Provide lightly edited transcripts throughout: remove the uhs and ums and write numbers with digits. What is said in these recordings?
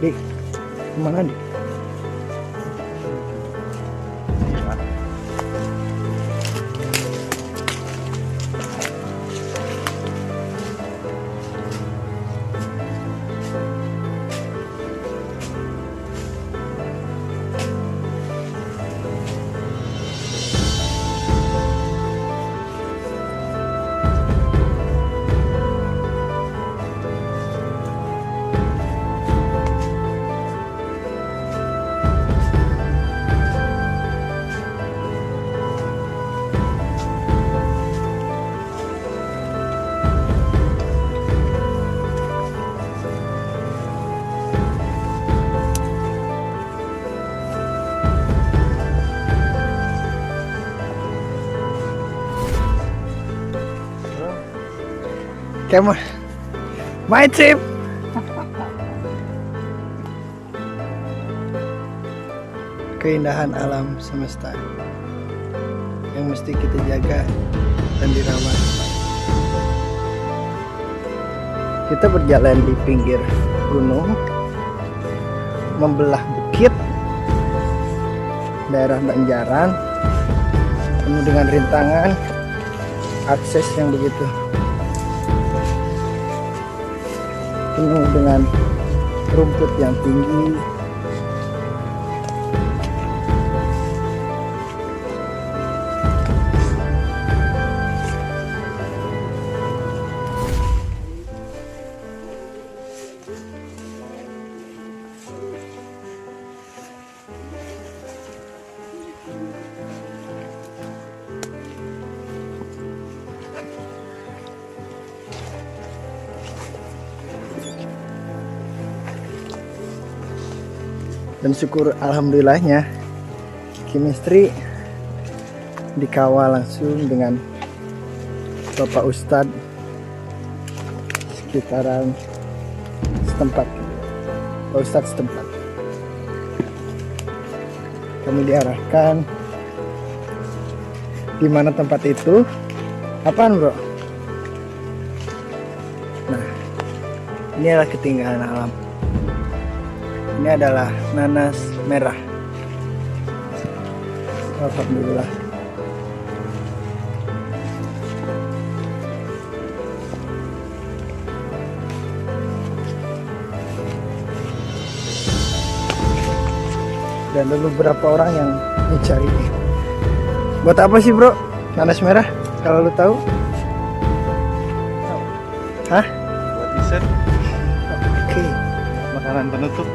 Dik, kemana dik? Kamu my trip. Keindahan alam semesta yang mesti kita jaga dan dirawat. Kita berjalan di pinggir gunung, membelah bukit, daerah Banjaran, penuh dengan rintangan, akses yang begitu penuh dengan rumput yang tinggi. Dan syukur alhamdulillahnya chemistry dikawal langsung dengan Bapak Ustadz sekitaran setempat, Pak Ustadz setempat. Kami diarahkan di mana tempat itu. Apaan bro? Nah, ini adalah ketinggalan alam. Ini adalah nanas merah. Alhamdulillah. Dan ada beberapa orang yang mencari. Buat apa sih bro nanas merah? Kalau lu tahu? Hah? Buat dessert. Oke. Makanan penutup.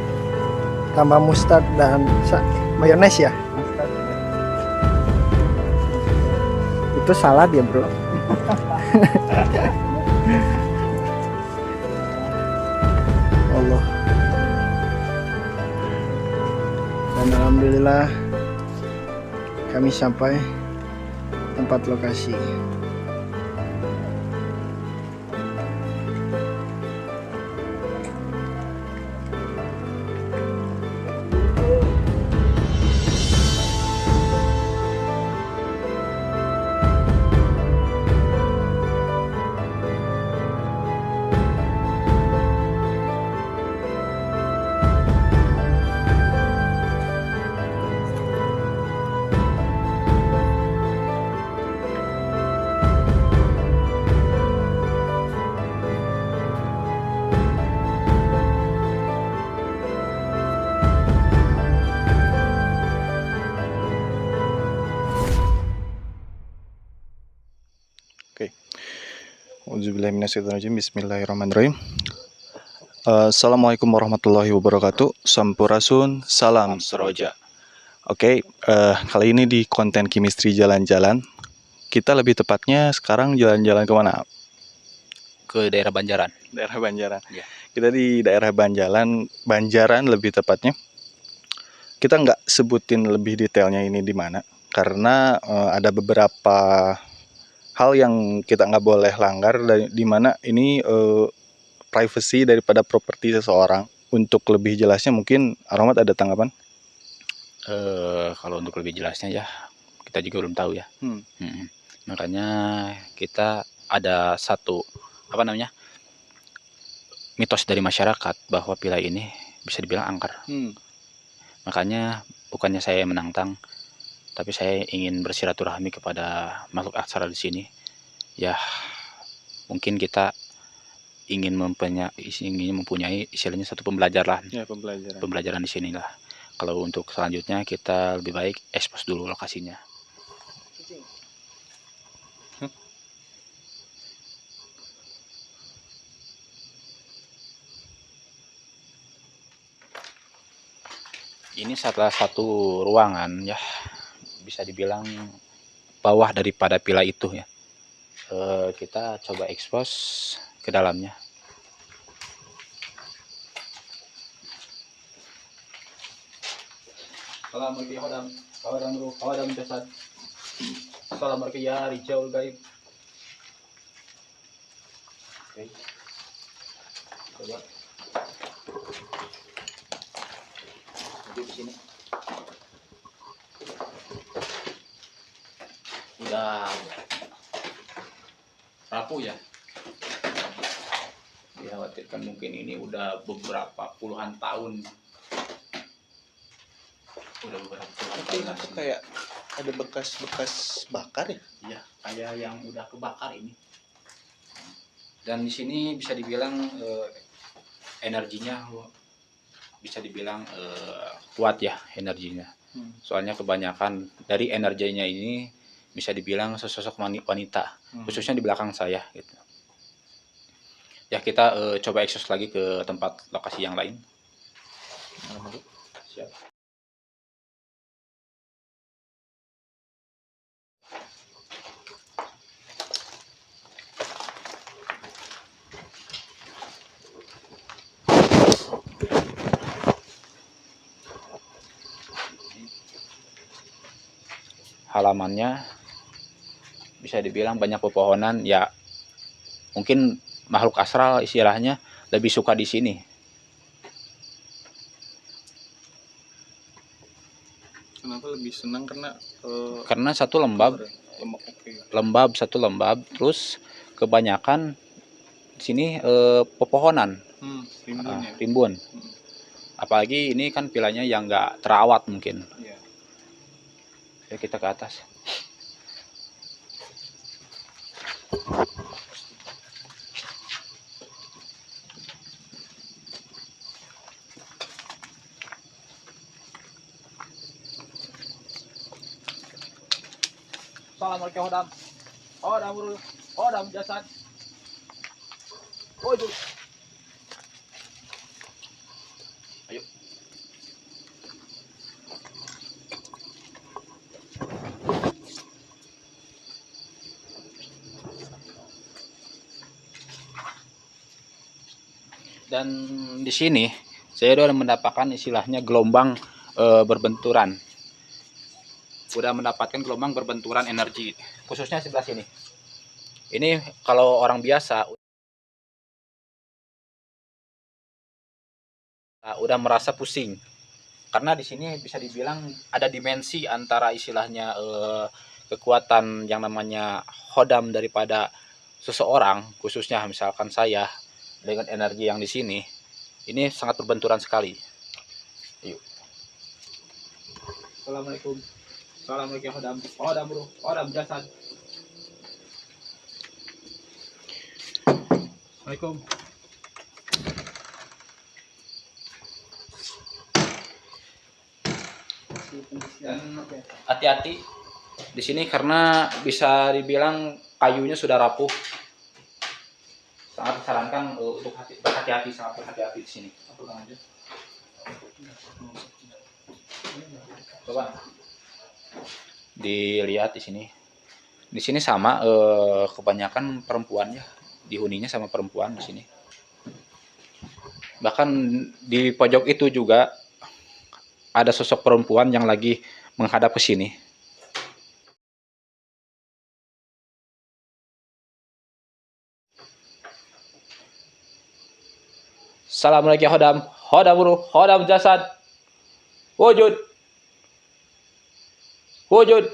Tambah mustard dan mayones ya. Mustard. Itu salad ya bro. Allah. Dan alhamdulillah kami sampai tempat lokasi. Auzubillahiminasyaitonirrajim. Bismillahirrahmanirrahim. Assalamualaikum warahmatullahi wabarakatuh. Sampurasun, salam seroja. Oke, kali ini di konten chemistry jalan-jalan. Kita lebih tepatnya sekarang jalan-jalan kemana? Ke daerah Banjaran. Daerah Banjaran. Ya. Kita di daerah Banjaran lebih tepatnya. Kita nggak sebutin lebih detailnya ini di mana, karena ada beberapa hal yang kita nggak boleh langgar, di mana ini privacy daripada properti seseorang. Untuk lebih jelasnya mungkin Aromat ada tanggapan? Kalau untuk lebih jelasnya ya kita juga belum tahu ya. Makanya kita ada satu mitos dari masyarakat bahwa villa ini bisa dibilang angker. Hmm. Makanya bukannya saya menantang, tapi saya ingin bersilaturahmi kepada makhluk aksara di sini. Ya, mungkin kita ingin mempunyai istilahnya satu pembelajar lah, Ya, pembelajaran. pembelajaran di sini lah. Kalau untuk selanjutnya kita lebih baik expose dulu lokasinya. Ini salah satu ruangan ya, bisa dibilang bawah daripada pila itu ya. Kita coba expose ke dalamnya. Assalamualaikum ya Rijal gaib. Oke. Coba. Jadi di sini. Udah rapuh ya. Dikhawatirkan mungkin ini udah beberapa puluhan tahun. Udah beberapa puluhan tahun. Itu kayak ada bekas-bekas bakar ya? Iya, kayak yang udah kebakar ini. Dan di sini bisa dibilang energinya bisa dibilang kuat ya energinya. Soalnya kebanyakan dari energinya ini bisa dibilang sesosok wanita, khususnya di belakang saya gitu. Ya kita coba eksos lagi ke tempat lokasi yang lain. Siap. Halamannya bisa dibilang banyak pepohonan ya, mungkin makhluk astral istilahnya lebih suka di sini. Kenapa lebih senang? Karena satu lembab, satu lembab, terus kebanyakan di sini pepohonan, rimbun. Apalagi ini kan pilanya yang nggak terawat mungkin. Ya, kita ke atas. Assalamualaikum Hodam. Hodam jasad. Ayo. Dan di sini saya sudah mendapatkan istilahnya gelombang berbenturan. Sudah mendapatkan gelombang berbenturan energi, khususnya sebelah sini. Ini kalau orang biasa udah merasa pusing, karena di sini bisa dibilang ada dimensi antara istilahnya kekuatan yang namanya hodam daripada seseorang, khususnya misalkan saya dengan energi yang di sini, ini sangat berbenturan sekali. Yuk. Assalamualaikum. Assalamualaikum hodam. Hodam bro. Hodam jasad. Assalamualaikum. Dan hati-hati di sini karena bisa dibilang kayunya sudah rapuh. Sangat disarankan untuk berhati-hati, sangat berhati-hati di sini. Coba dilihat di sini. Di sini sama kebanyakan perempuannya, dihuninya sama perempuan di sini. Bahkan di pojok itu juga ada sosok perempuan yang lagi menghadap ke sini. Assalamualaikum hodam. Hodam bro. Hodam jasad. Wujud. Wujud.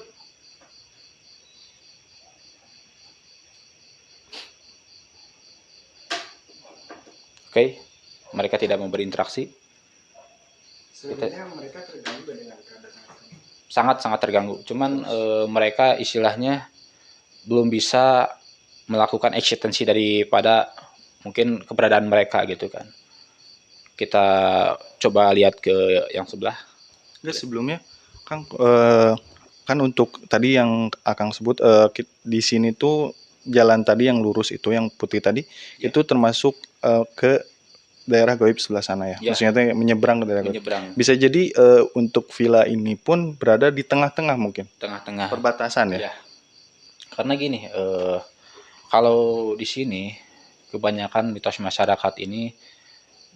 Oke. Mereka tidak mau berinteraksi. Sebenarnya mereka terganggu dengan kedatangan kami. Sangat terganggu. Cuman mereka istilahnya belum bisa melakukan eksistensi daripada mungkin keberadaan mereka gitu kan. Kita coba lihat ke yang sebelah. Enggak, sebelumnya Kang, kan untuk tadi yang Akang sebut, di sini tuh jalan tadi yang lurus itu yang putih tadi, Ya. itu termasuk ke daerah goib sebelah sana ya. Ya. Maksudnya tuh menyeberang ke daerah goib. Menyeberang Bisa jadi untuk villa ini pun berada di tengah-tengah mungkin, tengah-tengah. perbatasan ya. Ya. Karena gini, kalau di sini kebanyakan mitos masyarakat ini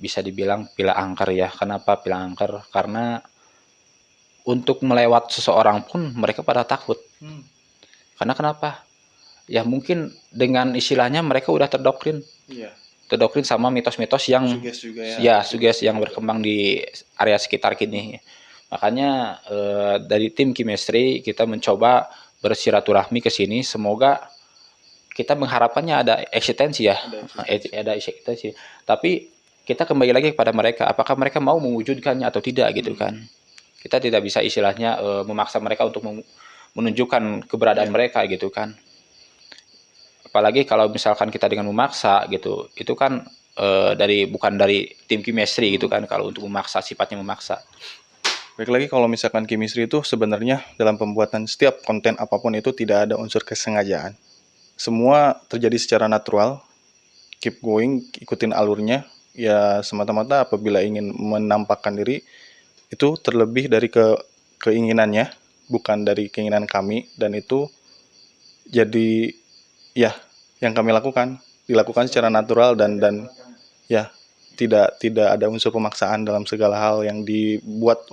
bisa dibilang pila angker ya. Kenapa pila angker? Karena untuk melewat seseorang pun mereka pada takut. Karena kenapa? Ya mungkin dengan istilahnya mereka udah terdoktrin. Iya. Terdoktrin sama mitos-mitos yang Suges juga ya. suges yang berkembang di area sekitar kini. Makanya dari tim chemistry kita mencoba bersilaturahmi ke sini, semoga kita mengharapkannya ada eksistensi ya. Ada eksistensi. Tapi kita kembali lagi kepada mereka, apakah mereka mau mewujudkannya atau tidak gitu kan. Kita tidak bisa istilahnya memaksa mereka untuk menunjukkan keberadaan mereka gitu kan. Apalagi kalau misalkan kita dengan memaksa gitu, itu kan bukan dari tim chemistry gitu kan, kalau untuk memaksa, sifatnya memaksa. Baik lagi kalau misalkan chemistry itu sebenarnya dalam pembuatan setiap konten apapun itu tidak ada unsur kesengajaan. Semua terjadi secara natural, keep going, ikutin alurnya, ya semata-mata apabila ingin menampakkan diri, itu terlebih dari keinginannya, bukan dari keinginan kami, dan itu jadi ya yang kami lakukan, dilakukan secara natural dan ya tidak ada unsur pemaksaan dalam segala hal yang dibuat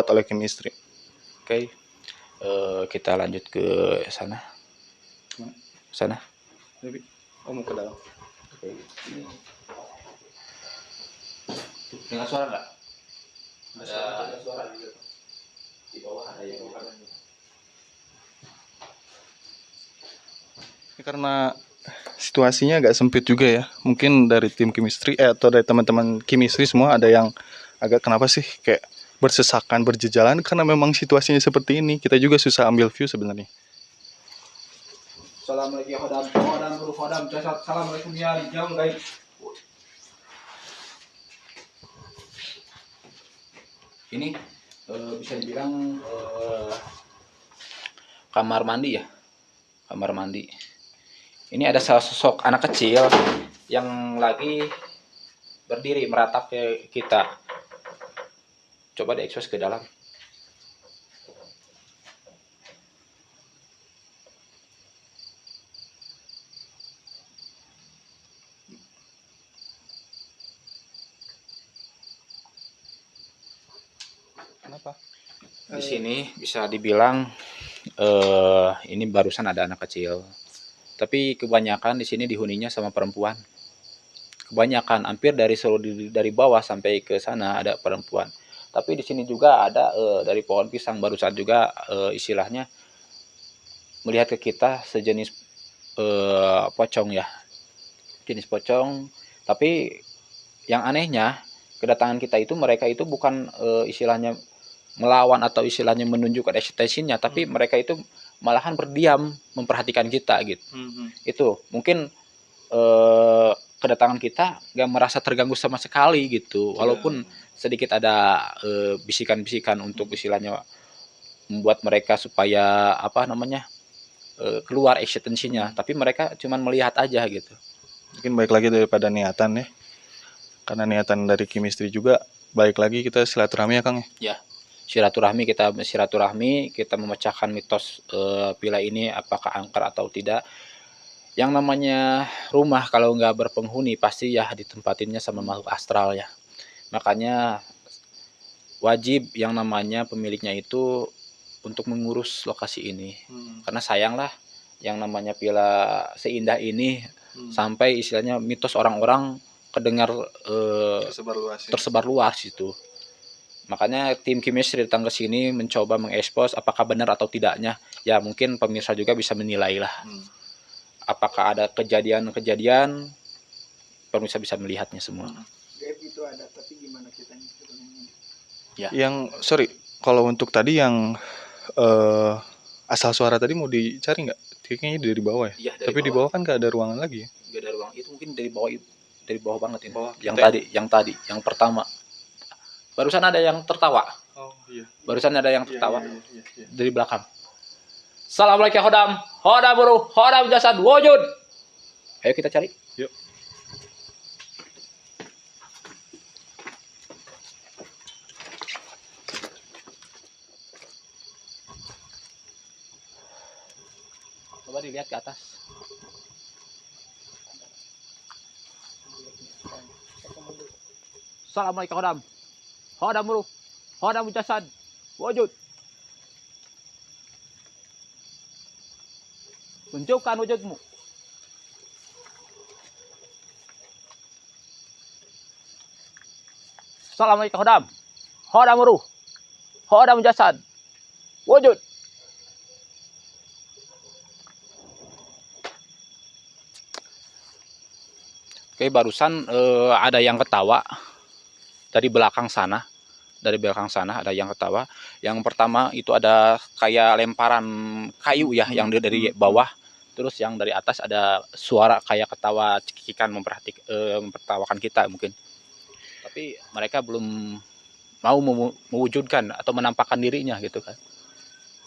oleh chemistry. Oke. Kita lanjut ke sana. Sana. Oh, mau ke dalam. Dengar suara nggak? Ada suara juga. Di bawah ada yang Karena situasinya agak sempit juga ya. Mungkin dari tim chemistry atau dari teman-teman chemistry semua ada yang agak kenapa sih kayak bersesakan, berjejalan karena memang situasinya seperti ini. Kita juga susah ambil view sebenarnya. Assalamualaikum ya Rijal guys. Ini bisa dibilang kamar mandi ya. Kamar mandi. Ini ada sosok anak kecil yang lagi berdiri meratap ke kita. Coba diekspos ke dalam. Kenapa? Di sini bisa dibilang ini barusan ada anak kecil. Tapi kebanyakan di sini dihuninya sama perempuan. Kebanyakan hampir dari bawah sampai ke sana ada perempuan. Tapi di sini juga ada dari pohon pisang barusan juga istilahnya melihat ke kita sejenis pocong ya. Jenis pocong. Tapi yang anehnya kedatangan kita itu mereka itu bukan istilahnya melawan atau istilahnya menunjukkan eksistensinya, tapi mereka itu malahan berdiam memperhatikan kita gitu. Itu mungkin kedatangan kita nggak merasa terganggu sama sekali gitu, walaupun sedikit ada bisikan-bisikan untuk istilahnya membuat mereka supaya keluar eksistensinya, tapi mereka cuman melihat aja gitu. Mungkin baik lagi daripada niatan ya, karena niatan dari chemistry juga baik lagi kita silaturahmi ya Kang ya. Silaturahmi, kita memecahkan mitos villa ini apakah angker atau tidak. Yang namanya rumah kalau nggak berpenghuni pasti ya ditempatinnya sama makhluk astral ya. Makanya wajib yang namanya pemiliknya itu untuk mengurus lokasi ini. Karena sayang lah yang namanya villa seindah ini sampai istilahnya mitos orang-orang kedengar tersebar luas itu. Makanya tim chemistry datang ke sini mencoba mengekspos apakah benar atau tidaknya. Ya mungkin pemirsa juga bisa menilai lah. Apakah ada kejadian-kejadian, pemirsa bisa melihatnya semua. Gaib itu ada, tapi gimana kita ngikutinnya? Ya. Yang sorry, kalau untuk tadi yang asal suara tadi mau dicari nggak? Kayaknya dari bawah ya. Iya, Tapi di bawah kan nggak ada ruangan lagi ya. Gak ada ruang itu, mungkin dari bawah banget ini. Bawah Yang kita ya? yang pertama. Barusan ada yang tertawa. Oh iya. Barusan ada yang tertawa Iya. dari belakang. Assalamualaikum hodam. Hodam buru, hodam jasad wujud. Ayo kita cari. Yuk. Coba dilihat ke atas. Assalamualaikum hodam. Hodam buru, hodam jasad wujud. Tunjukkan wujudmu. Assalamualaikum hodam. Hodam ruh. Hodam jasad. Wujud. Oke, barusan ada yang ketawa dari belakang sana. Dari belakang sana ada yang ketawa. Yang pertama itu ada kayak lemparan kayu ya, yang dari bawah. Terus yang dari atas ada suara kayak ketawa cekikikan, mempertawakan kita mungkin. Tapi mereka belum mau mewujudkan atau menampakkan dirinya gitu kan.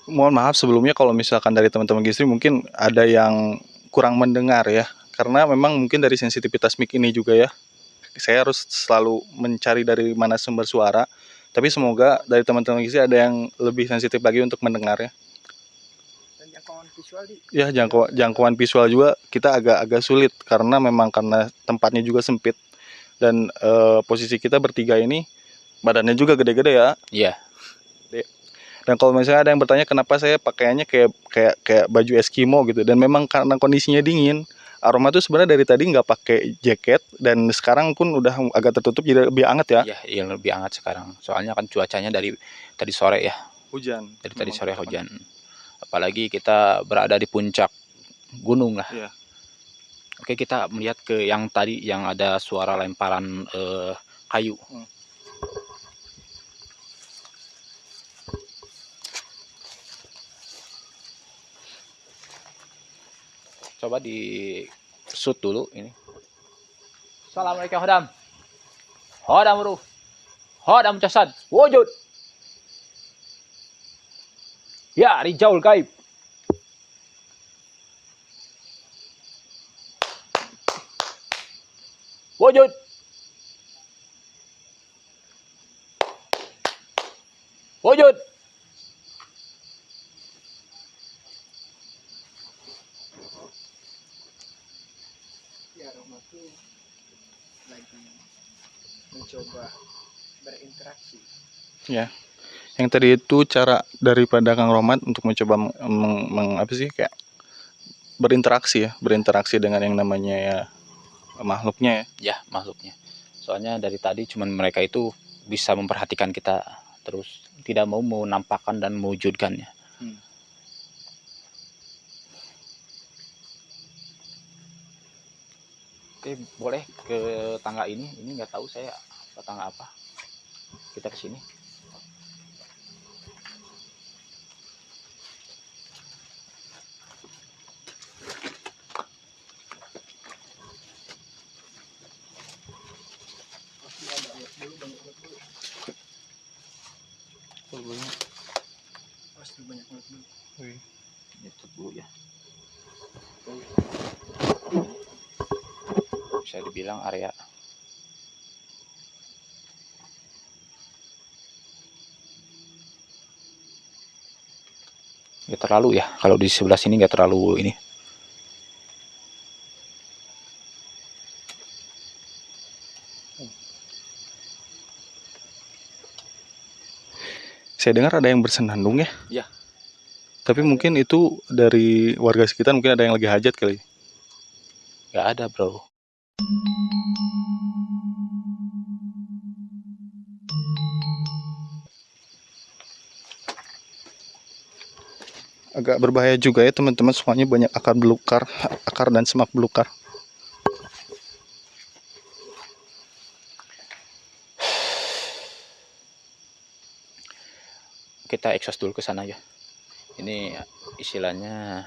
Mohon maaf sebelumnya kalau misalkan dari teman-teman Gistri mungkin ada yang kurang mendengar ya. Karena memang mungkin dari sensitivitas mic ini juga ya. Saya harus selalu mencari dari mana sumber suara. Tapi semoga dari teman-teman Gistri ada yang lebih sensitif lagi untuk mendengar ya. Dan jangkauan visual Ya, jangkauan visual juga kita agak sulit karena memang karena tempatnya juga sempit dan posisi kita bertiga ini badannya juga gede-gede ya. Iya. Dan kalau misalnya ada yang bertanya kenapa saya pakaiannya kayak baju Eskimo gitu, dan memang karena kondisinya dingin. Aroma tuh sebenarnya dari tadi nggak pakai jaket dan sekarang pun udah agak tertutup jadi lebih hangat ya. Iya, yang lebih hangat sekarang. Soalnya kan cuacanya dari tadi sore ya. Hujan. Dari tadi sore hujan. Apalagi kita berada di puncak gunung lah. Iya. Oke, kita melihat ke yang tadi yang ada suara lemparan kayu. Coba di shoot dulu ini. Assalamualaikum hodam. Hodam ruh. Hodam jasad. Wujud. Ya, Rijaul gaib. Wujud. Wujud. ya Roma tuh lagi mencoba berinteraksi. Ya. Yang tadi itu cara daripada Kang Romat untuk mencoba kayak berinteraksi dengan yang namanya ya makhluknya ya. Ya, makhluknya. Soalnya dari tadi cuman mereka itu bisa memperhatikan kita terus, tidak mau menampakkan dan mewujudkannya. Oke, boleh ke tangga ini. Ini nggak tahu saya tangga apa. Kita ke sini. Pasti banyak banget dulu. Itu dulu ya. Bisa dibilang area nggak terlalu ya, kalau di sebelah sini nggak terlalu ini. Saya dengar ada yang bersenandung ya. Ya. Tapi mungkin itu dari warga sekitar, mungkin ada yang lagi hajat kali. Nggak ada bro. Agak berbahaya juga ya teman-teman, semuanya banyak akar belukar, akar dan semak belukar. kita eksos dulu ke sana ya. Ini istilahnya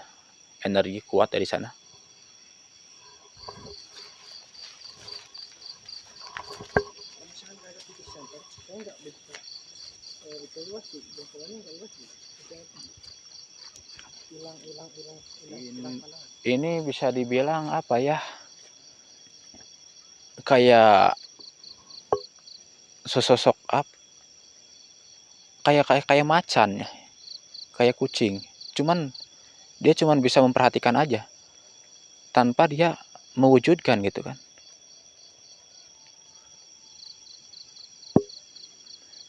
energi kuat dari sana. Ini bisa dibilang apa ya? Kayak sesosok apa? Kayak macan ya, kayak kucing. Cuman dia cuman bisa memperhatikan aja tanpa dia mewujudkan gitu kan.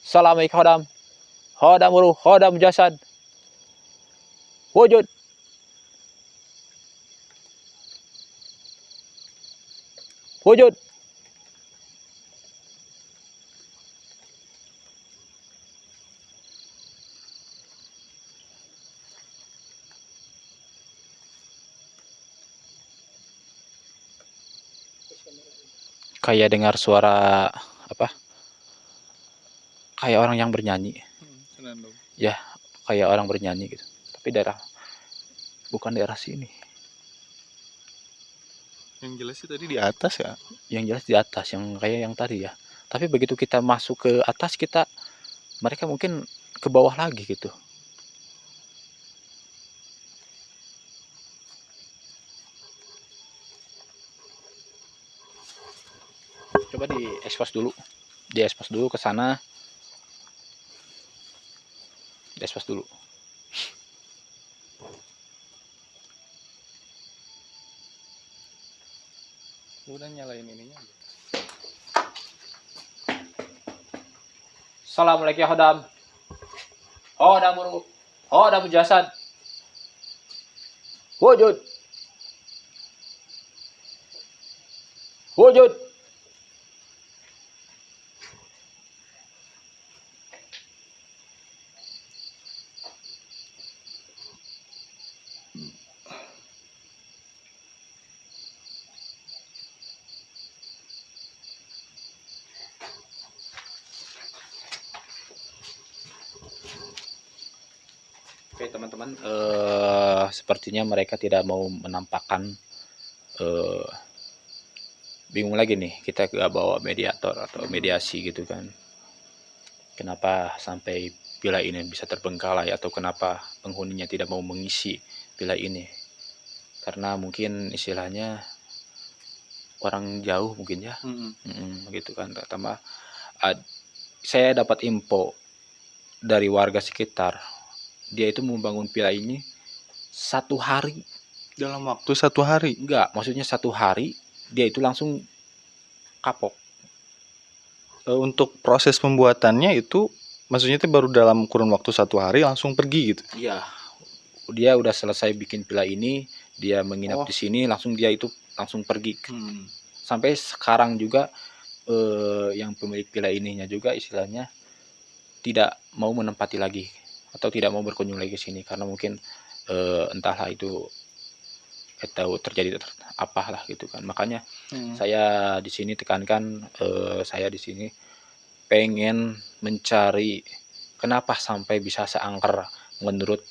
Assalamualaikum hodam. Hodam ruh, hodam jasad. Wujud. Wujud. Kayak dengar suara apa? Kayak orang yang bernyanyi. Ya, kayak orang bernyanyi gitu. Tapi bukan daerah sini. Yang jelas sih tadi di atas ya. Yang jelas di atas, yang kayak yang tadi ya. Tapi begitu kita masuk ke atas, mereka mungkin ke bawah lagi gitu. Coba diekspos dulu ke sana. Diekspos dulu. Udah nyalain ininya. Assalamualaikum hodam. Hodam ruh, hodam jasad. Wujud. Wujud. Oke teman-teman, sepertinya mereka tidak mau menampakkan. Bingung lagi nih, kita gak bawa mediator atau mediasi gitu kan. Kenapa sampai villa ini bisa terbengkalai, atau kenapa penghuninya tidak mau mengisi villa ini? Karena mungkin istilahnya orang jauh mungkin ya. Gitu kan. Tambah saya dapat info dari warga sekitar, dia itu membangun villa ini 1 hari. Dalam waktu 1 hari? Enggak, maksudnya 1 hari dia itu langsung kapok. Untuk proses pembuatannya itu maksudnya itu baru dalam kurun waktu 1 hari langsung pergi gitu? Iya, dia udah selesai bikin villa ini, dia menginap di sini, langsung dia itu langsung pergi. Sampai sekarang juga yang pemilik villa ininya juga istilahnya tidak mau menempati lagi atau tidak mau berkunjung lagi ke sini, karena mungkin entahlah itu tahu terjadi apalah gitu kan. Makanya saya di sini tekankan, saya di sini pengen mencari kenapa sampai bisa seangker menurut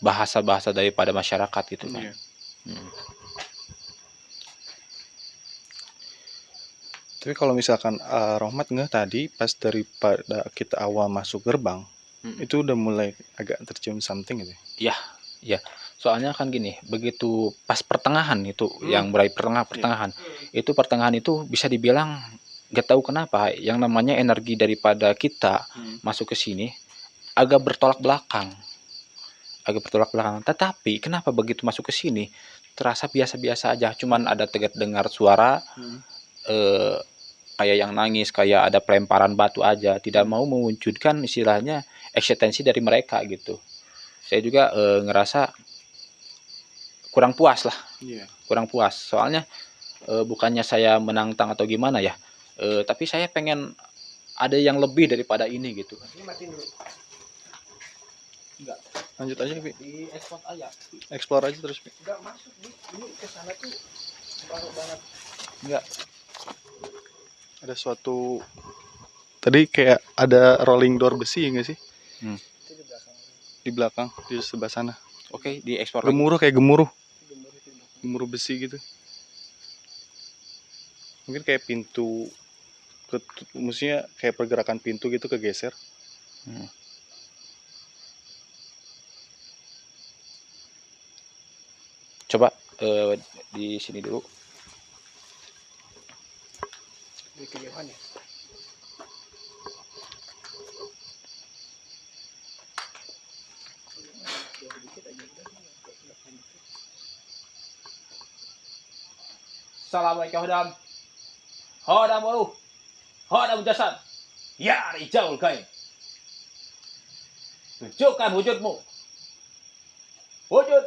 bahasa-bahasa daripada masyarakat gitu kan. Tapi kalau misalkan Rohmat nggak tadi pas daripada kita awal masuk gerbang itu udah mulai agak tercium something gitu? Ya, soalnya kan gini, begitu pas pertengahan itu yang mulai pertengahan itu bisa dibilang gak tahu kenapa yang namanya energi daripada kita masuk ke sini agak bertolak belakang. Tetapi kenapa begitu masuk ke sini terasa biasa-biasa aja, cuman ada dengar suara kayak yang nangis, kayak ada pelemparan batu aja, tidak mau mewujudkan istilahnya eksistensi dari mereka gitu. Saya juga ngerasa kurang puas lah, kurang puas. Soalnya bukannya saya menantang atau gimana ya, tapi saya pengen ada yang lebih daripada ini gitu. Ini matiin dulu. Enggak. Lanjut aja, Pi. Di explore aja. Explore aja terus, Pi. Enggak masuk, Bi. Ini ke sana tuh baru banget. Enggak. Ada suatu tadi kayak ada rolling door besi ya nggak sih? Itu di belakang. Di belakang, di sebelah sana. Oke, diekspor lagi. Gemuruh kayak gemuruh. Gemuruh itu di belakang. Gemuruh besi gitu. Mungkin kayak pintu maksudnya kayak pergerakan pintu gitu kegeser. Coba di sini dulu. Dari kejauhan ya. Assalamualaikum hodam. Hodam waruh. Hodam jasad. Ya Rijal Gaib. Tunjukkan wujudmu. Wujud.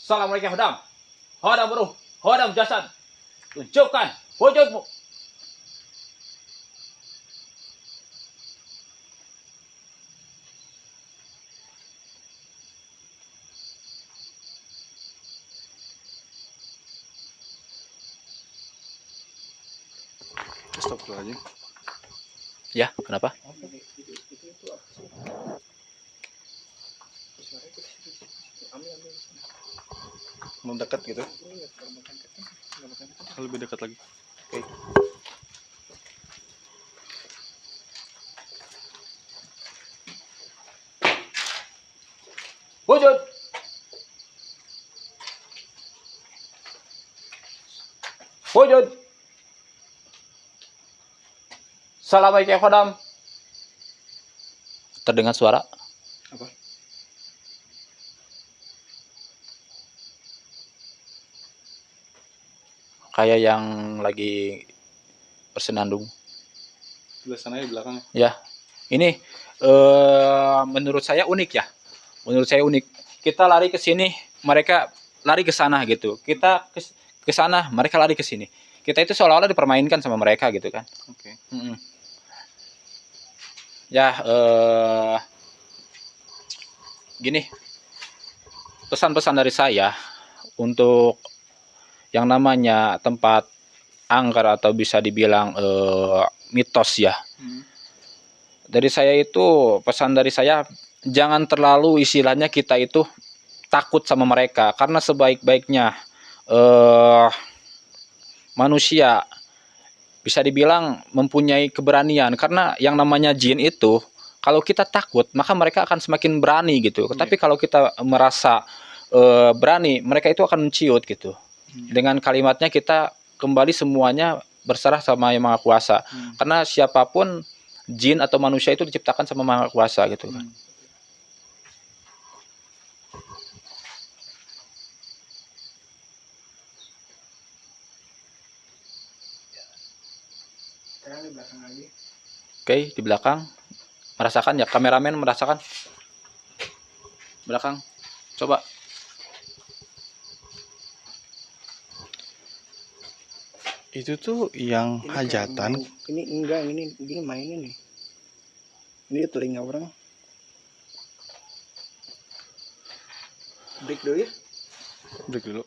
Assalamualaikum hodam. Hodam waruh. Hodam jasad. Tunjukkan wujudmu. Stop dulu aja. Ya, kenapa? Itu apa sih? Suaranya ke situ. Ambil. Mau dekat gitu. Ini nggak bakal ketemu. Nggak bakal ketemu. Lebih dekat lagi. Oke. Wujud. Wujud. Assalamualaikum hodam. Terdengar suara? Apa? Kayak yang lagi bersenandung. Sebelah sana di belakang. Ya, ini menurut saya unik ya. Menurut saya unik. Kita lari ke sini, mereka lari ke sana gitu. Kita ke sana, mereka lari ke sini. Kita itu seolah-olah dipermainkan sama mereka gitu kan. Oke. Ya, gini. Pesan-pesan dari saya untuk yang namanya tempat angker atau bisa dibilang mitos ya. Dari saya itu, pesan dari saya, jangan terlalu istilahnya kita itu takut sama mereka, karena sebaik-baiknya manusia bisa dibilang mempunyai keberanian, karena yang namanya jin itu kalau kita takut maka mereka akan semakin berani gitu. Tapi kalau kita merasa berani, mereka itu akan menciut gitu. Dengan kalimatnya kita kembali semuanya berserah sama Yang Maha Kuasa. Karena siapapun jin atau manusia itu diciptakan sama Maha Kuasa gitu kan. Sekarang di belakang lagi. Oke, di belakang merasakan ya, kameramen merasakan belakang. Coba. Itu tuh yang Ini hajatan. Ini enggak, ini main ini. Ini telinga orang. Break dulu ya. Break dulu.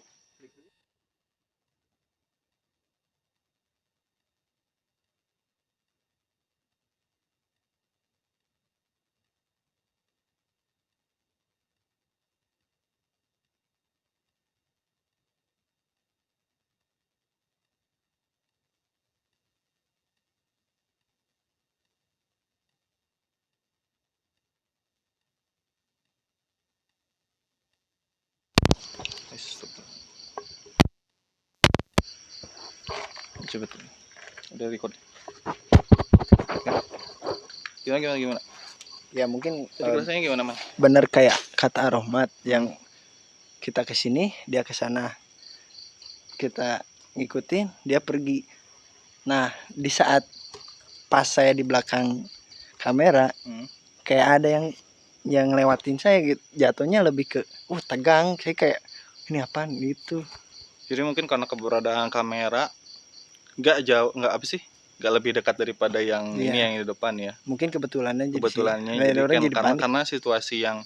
Stop. Coba. Udah record. Gimana? Ya mungkin Jadi rasanya gimana, Mas? bener kayak kata Rohmat yang kita ke sini, dia ke sana. Kita ngikutin, dia pergi. Nah, di saat pas saya di belakang kamera, kayak ada yang lewatin saya gitu. Jatuhnya lebih ke tegang, saya kayak ini apaan gitu. Jadi mungkin karena keberadaan kamera nggak jauh, nggak apa sih? Nggak lebih dekat daripada yang ini yang di depan ya. Mungkin kebetulannya Kebetulannya jadi jadi orang kan, jadi panik. karena situasi yang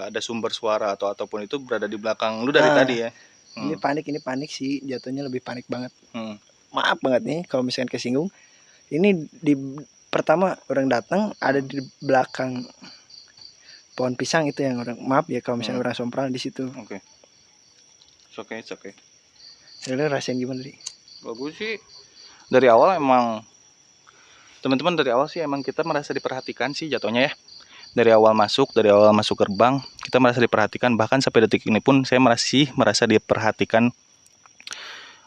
ada sumber suara ataupun itu berada di belakang lu dari tadi ya. Ini panik sih, jatuhnya lebih panik banget. maaf banget nih kalau misalkan kesinggung. Ini di pertama orang datang ada di belakang pohon pisang itu yang orang, maaf ya kalau misalnya orang sompral di situ. Oke. It's okay. Sebenarnya rasain gimana sih? Bagus sih. Dari awal emang teman-teman, dari awal sih emang kita merasa diperhatikan sih jatuhnya ya. Dari awal masuk gerbang kita merasa diperhatikan, bahkan sampai detik ini pun saya masih merasa diperhatikan.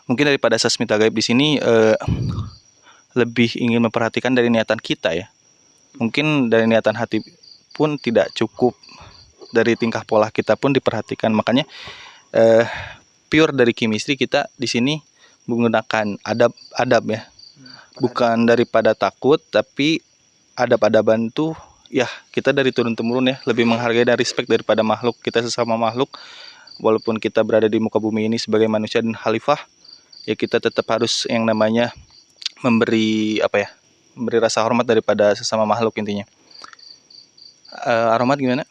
Mungkin daripada Sasmita Gaib di sini lebih ingin memperhatikan dari niatan kita ya. Mungkin dari niatan hati pun tidak cukup, dari tingkah pola kita pun diperhatikan. Makanya pure dari chemistry kita di sini menggunakan adab ya. Bukan daripada takut, tapi adab-adaban tuh ya kita dari turun temurun ya, lebih menghargai dan respect daripada makhluk kita sesama makhluk. Walaupun kita berada di muka bumi ini sebagai manusia dan khalifah, ya kita tetap harus yang namanya memberi rasa hormat daripada sesama makhluk intinya. Aromat gimana?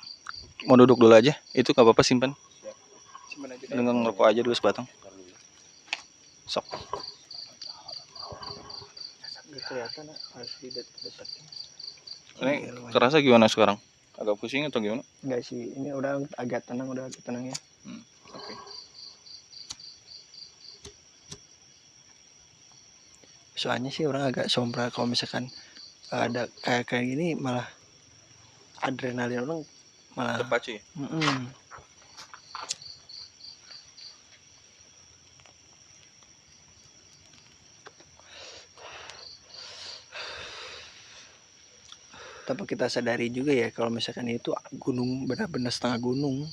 Mau duduk dulu aja? Itu gak apa-apa, simpan. Simpan aja. Dengan ngerokok aja dulu sebatang. Sok. Gak kelihatan, harus didetek-detekin. Ini kerasa gimana sekarang? Agak pusing atau gimana? Enggak sih, ini udah agak tenang ya. Oke. Soalnya sih orang agak sombra kalau misalkan ada kayak gini, malah adrenalin orang malah Terpacu ya? Tanpa kita sadari juga ya kalau misalkan itu gunung, benar-benar setengah gunung.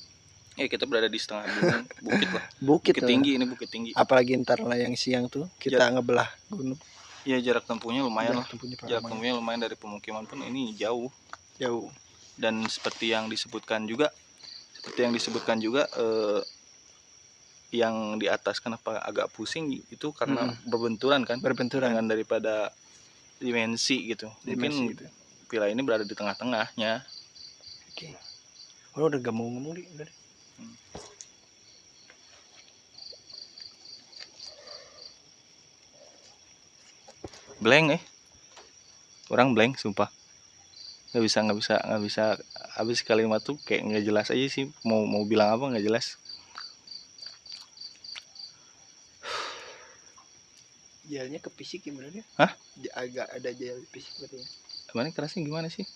Ya kita berada di setengah gunung, bukit lah. Bukit Tinggi, ini bukit tinggi. Apalagi ntar lah yang siang tuh kita ngebelah gunung. Ya jarak tempuhnya lumayan lah. Jarak tempuhnya lumayan dari pemukiman pun ini jauh. Dan seperti yang disebutkan juga, yang di atas kenapa agak pusing itu karena berbenturan dengan daripada dimensi gitu. Mungkin gitu. villa ini berada di tengah-tengahnya. Oke. Oh, udah gak mau ngomong deh, udah. Blank orang blank sumpah, nggak bisa habis kalimat tuh kayak nggak jelas aja sih, mau bilang apa nggak jelas. Jelnya ke fisik gimana dia? Hah? Agak ada jel fisik berarti. Gimana kerasnya gimana sih?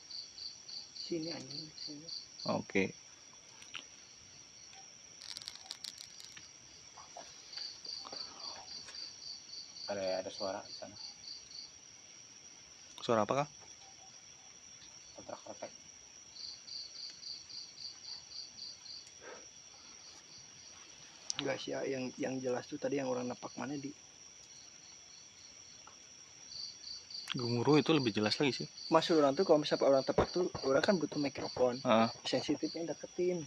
Sini anjing, sini. Oke. Ada suara di sana. Suara apa, Kang? Kontrak. Enggak sih, yang jelas tuh tadi yang orang napak mana di Gemuruh itu lebih jelas lagi sih. Maksud orang tuh kalau misalnya orang tepak tuh orang kan butuh mikrofon. Sensitifnya deketin.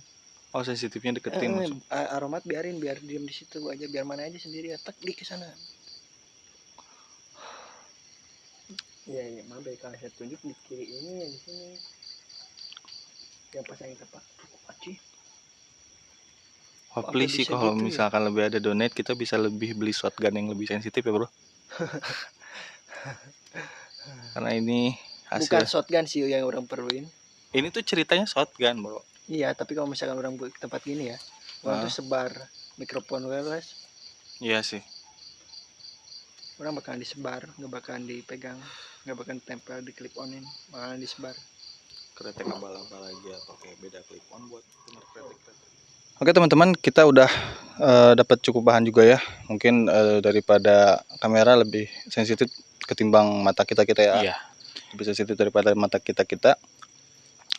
Oh, sensitifnya deketin maksud. Aromat biar diem di situ aja, biar mana aja sendiri ya, tek di kesana. Ya maaf ya, kalau saya tunjuk di kiri ini ya, di sini. Yang pas yang tepak aci. Hopefully sih kalau gitu misalkan ya? Lebih ada donate, kita bisa lebih beli shotgun yang lebih sensitif ya bro. Karena ini hasil. Bukan shotgun sih yang orang perluin. Ini tuh ceritanya shotgun bro. Iya, tapi kalau misalkan orang buat tempat gini ya, orang tuh sebar mikrofon wireless. Iya sih. Orang bakalan disebar, nggak bakalan dipegang, nggak bakalan tempel di clip onin, bakalan disebar. Kretek abal-abal aja pakai beda clip on buat denger kretek. Oke teman-teman, kita udah dapat cukup bahan juga ya. Mungkin daripada kamera lebih sensitif ketimbang mata kita ya. Iya. Lebih sensitif daripada mata kita.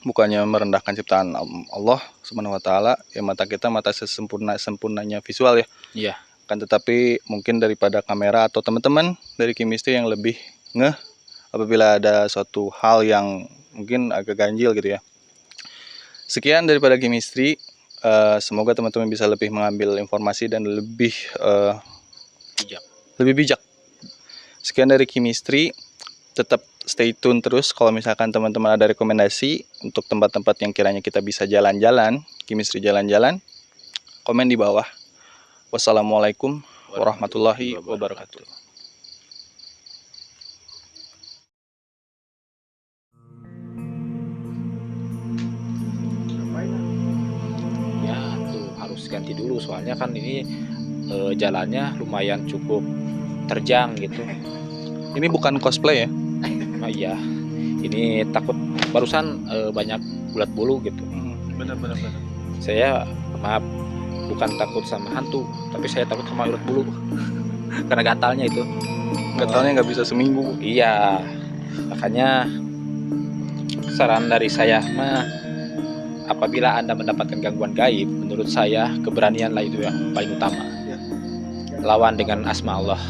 Bukannya merendahkan ciptaan Allah Subhanahu wa taala, ya mata kita mata sempurnanya visual ya. Iya. Kan tetapi mungkin daripada kamera atau teman-teman dari chemistry yang lebih ngeh apabila ada suatu hal yang mungkin agak ganjil gitu ya. Sekian daripada chemistry. Semoga teman-teman bisa lebih mengambil informasi dan lebih bijak. Sekian dari chemistry. Tetap stay tune terus kalau misalkan teman-teman ada rekomendasi untuk tempat-tempat yang kiranya kita bisa jalan-jalan, chemistry jalan-jalan, komen di bawah. Wassalamualaikum warahmatullahi wabarakatuh. soalnya kan ini jalannya lumayan cukup terjang gitu. Ini bukan cosplay ya? Nah, iya, ini takut barusan banyak ulat bulu gitu. Benar. Saya maaf, bukan takut sama hantu, tapi saya takut sama ulat bulu karena gatalnya itu. Gatalnya nggak bisa seminggu. Iya, makanya saran dari saya mah, apabila Anda mendapatkan gangguan gaib, menurut saya keberanianlah itu yang paling utama. Ya. Lawan dengan asma Allah.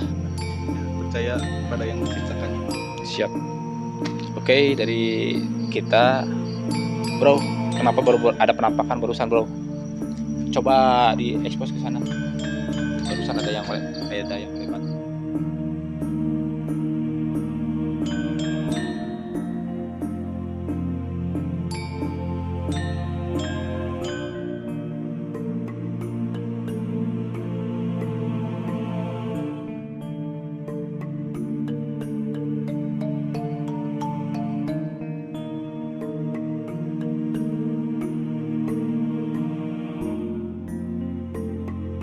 Percaya pada yang menciptakan. Siap. Oke, dari kita, bro, kenapa baru ada penampakan barusan, bro? Coba di expose ke sana. Barusan ada yang lewat.